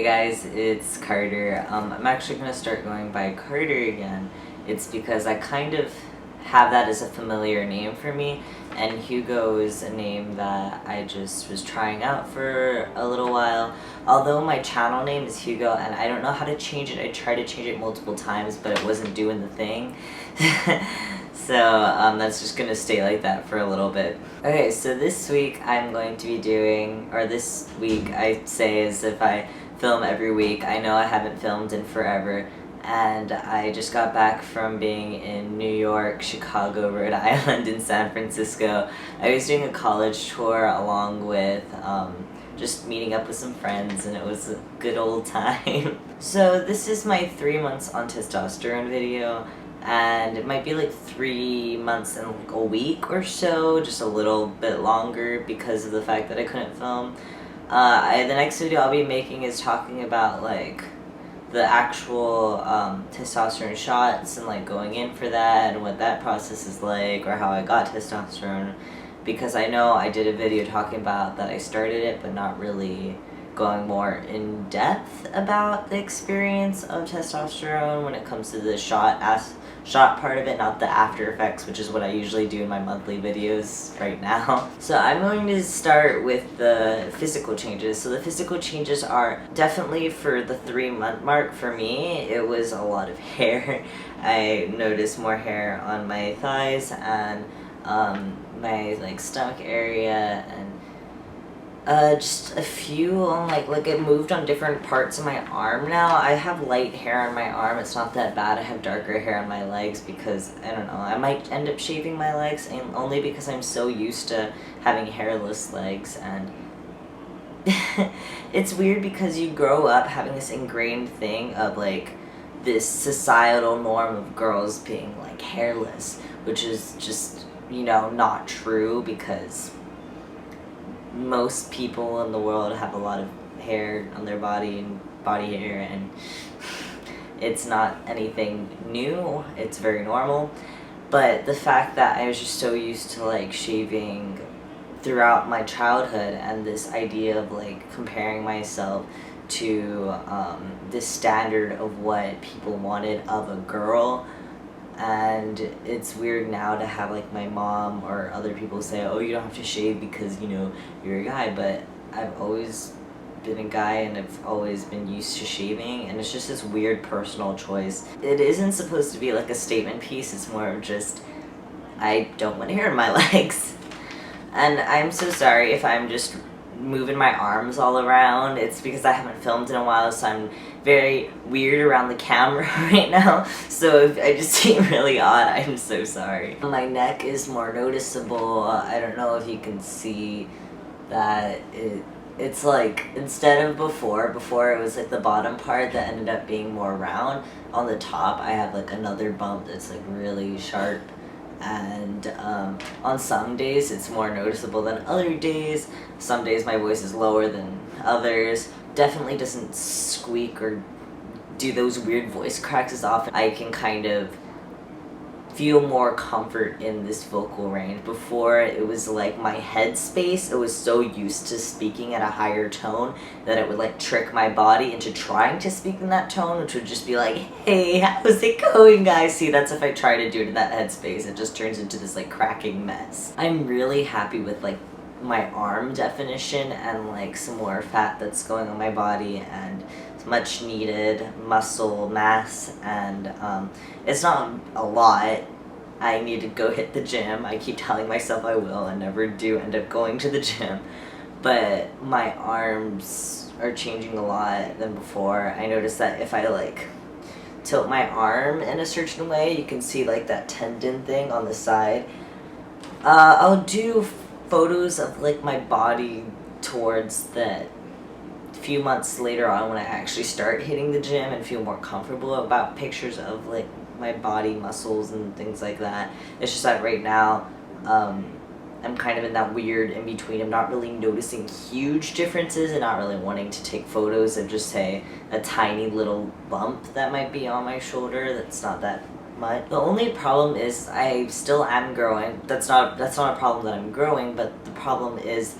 guys, it's Carter. I'm actually going to start going by Carter again. It's because I kind of have that as a familiar name for me, and Hugo is a name that I just was trying out for a little while. Although my channel name is Hugo and I don't know how to change it. I tried to change it multiple times, but it wasn't doing the thing. So that's just going to stay like that for a little bit. Okay, so this week I'm going to be doing, or this week I say as if I film every week. I know I haven't filmed in forever, and I just got back from being in New York, Chicago, Rhode Island, and San Francisco. I was doing a college tour along with just meeting up with some friends, and it was a good old time. So this is my 3 months on testosterone video, and it might be like 3 months and like a week or so, just a little bit longer because of the fact that I couldn't film. The next video I'll be making is talking about like the actual testosterone shots and like going in for that and what that process is like, or how I got testosterone, because I know I did a video talking about that I started it but not really going more in depth about the experience of testosterone when it comes to the shot part of it, not the after effects, which is what I usually do in my monthly videos right now. So I'm going to start with the physical changes. So the physical changes are definitely for the 3 month mark. For me, it was a lot of hair. I noticed more hair on my thighs and my like stomach area, and just a few on like it moved on different parts of my arm now. I have light hair on my arm. It's not that bad. I have darker hair on my legs because, I don't know, I might end up shaving my legs, and only because I'm so used to having hairless legs. And it's weird because you grow up having this ingrained thing of like this societal norm of girls being like hairless, which is just, you know, not true, because most people in the world have a lot of hair on their body and body hair, and it's not anything new. It's very normal. But the fact that I was just so used to like shaving throughout my childhood, and this idea of like comparing myself to this standard of what people wanted of a girl. And it's weird now to have like my mom or other people say, oh, you don't have to shave because, you know, you're a guy. But I've always been a guy and I've always been used to shaving, and it's just this weird personal choice. It isn't supposed to be like a statement piece. It's more of just, I don't want hair in my legs. And I'm so sorry if I'm just moving my arms all around. It's because I haven't filmed in a while, so I'm very weird around the camera right now. So if I just seem really odd, I'm so sorry. My neck is more noticeable. I don't know if you can see that it's like, instead of before it was like the bottom part that ended up being more round. On the top I have like another bump that's like really sharp. And on some days it's more noticeable than other days. Some days my voice is lower than others. Definitely doesn't squeak or do those weird voice cracks as often. I can kind of feel more comfort in this vocal range. Before, it was like my head space, it was so used to speaking at a higher tone that it would like trick my body into trying to speak in that tone, which would just be like, hey, how's it going, guys? See, that's if I try to do it in that head space, it just turns into this like cracking mess. I'm really happy with like my arm definition and like some more fat that's going on my body, and it's much needed muscle mass, and it's not a lot. I need to go hit the gym. I keep telling myself I will and never do end up going to the gym, but my arms are changing a lot than before. I noticed that if I like tilt my arm in a certain way, you can see like that tendon thing on the side. I'll do photos of like my body towards that few months later on when I actually start hitting the gym and feel more comfortable about pictures of like my body muscles and things like that. It's just that right now I'm kind of in that weird in between. I'm not really noticing huge differences and not really wanting to take photos of just say a tiny little bump that might be on my shoulder that's not that much. The only problem is I still am growing. That's not a problem that I'm growing, but the problem is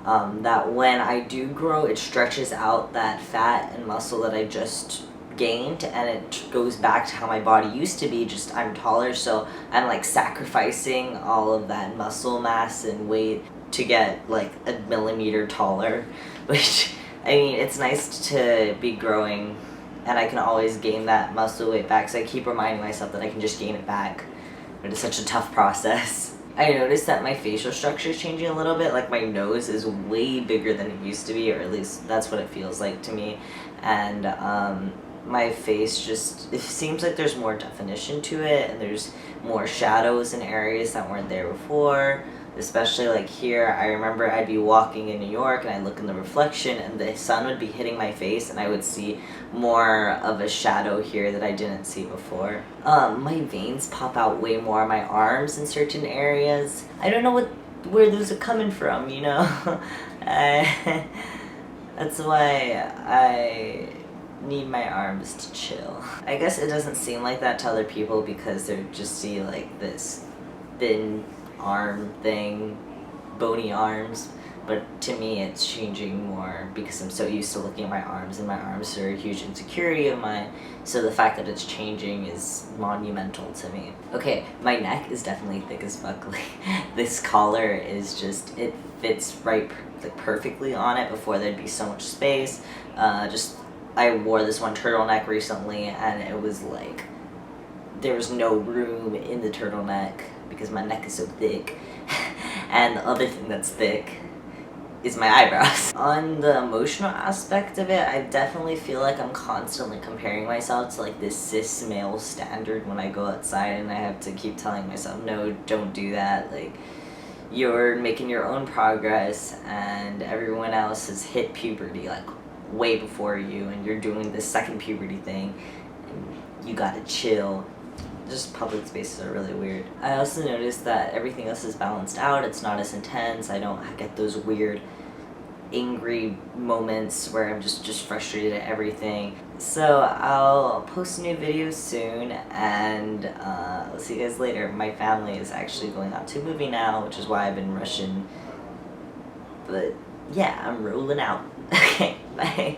that when I do grow, it stretches out that fat and muscle that I just gained, and it goes back to how my body used to be, just I'm taller, so I'm like sacrificing all of that muscle mass and weight to get like a millimeter taller, which, I mean, it's nice to be growing, and I can always gain that muscle weight back, so I keep reminding myself that I can just gain it back, but it's such a tough process. I noticed that my facial structure is changing a little bit, like my nose is way bigger than it used to be, or at least that's what it feels like to me, and my face just, it seems like there's more definition to it, and there's more shadows in areas that weren't there before. Especially like here, I remember I'd be walking in New York and I'd look in the reflection and the sun would be hitting my face and I would see more of a shadow here that I didn't see before. My veins pop out way more on my arms in certain areas. I don't know where those are coming from, you know? That's why I need my arms to chill. I guess it doesn't seem like that to other people because they just see like this thin arm thing, bony arms, but to me it's changing more because I'm so used to looking at my arms, and my arms are a huge insecurity of mine, so the fact that it's changing is monumental to me. Okay, my neck is definitely thick as fuck. Like, this collar is just, it fits right like perfectly on it. Before there'd be so much space. I wore this one turtleneck recently and it was like there was no room in the turtleneck because my neck is so thick. And the other thing that's thick is my eyebrows. On the emotional aspect of it, I definitely feel like I'm constantly comparing myself to like this cis male standard when I go outside, and I have to keep telling myself, no, don't do that. Like, you're making your own progress and everyone else has hit puberty like way before you, and you're doing this second puberty thing and you gotta chill. Just public spaces are really weird. I also noticed that everything else is balanced out. It's not as intense. I don't get those weird angry moments where I'm just frustrated at everything. So I'll post a new video soon, and I'll see you guys later. My family is actually going out to a movie now, which is why I've been rushing. But yeah, I'm rolling out. Okay, bye.